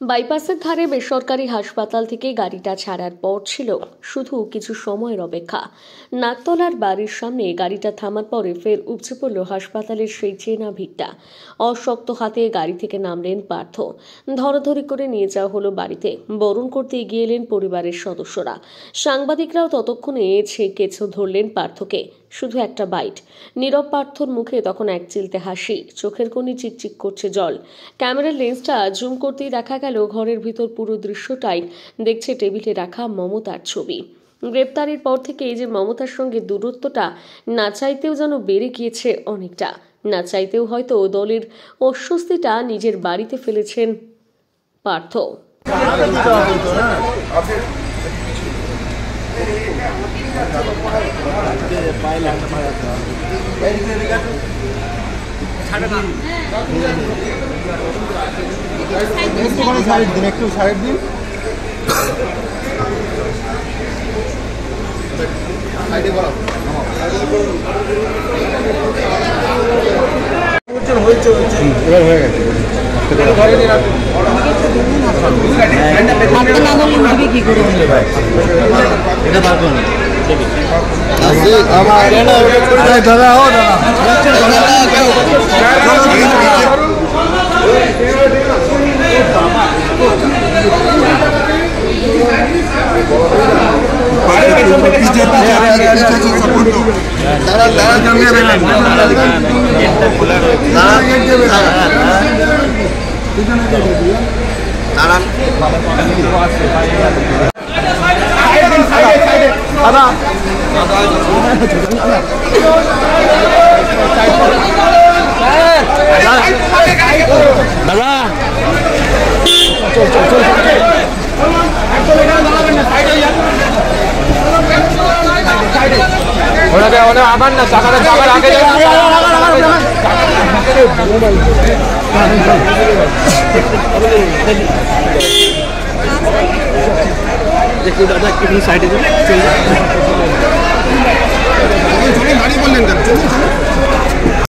বাইপাসের ধারে বেসরকারি হাসপাতাল থেকে গাড়িটা ছাড়ার পর ছিল শুধু কিছু সময়ের অপেক্ষা। নাকতলার বাড়ির সামনে গাড়িটা থামার পরে ফের উপচে পড়ল হাসপাতালের সেই চেনা ভিড়টা। অশক্ত হাতে গাড়ি থেকে নামলেন পার্থ। ধরাধরি করে নিয়ে যাওয়া হলো বাড়িতে। বরণ করতে এগিয়ে এলেন পরিবারের সদস্যরা। সাংবাদিকরাও ততক্ষণে কেঁচো ধরলেন পার্থকে। শুধু একটা বাইট। নীরব পার্থর মুখে তখন এক চিলতে হাসি, চোখের কোণে চিকচিক করছে জল। ক্যামেরার লেন্সটা জুম করতেই দেখা গেল ঘরের ভিতর পুরো দৃশ্যটাই দেখছে টেবিলে রাখা মমতার ছবি। গ্রেপ্তারের পর থেকে এই যে মমতার সঙ্গে দূরত্বটা না চাইতেও যেন বেড়ে গিয়েছে অনেকটা। না চাইতেও হয়তো দলের অস্বস্তিটা নিজের বাড়িতে ফেলেছেন পার্থ। একটু সাইড দিন। এবার হয়ে গেছে। কি করে এটা পারবো না। দাদা ও আমার না চাকার আগে একটু দাদা একটু সাইডে চলে গাড়ি বললেন কেন?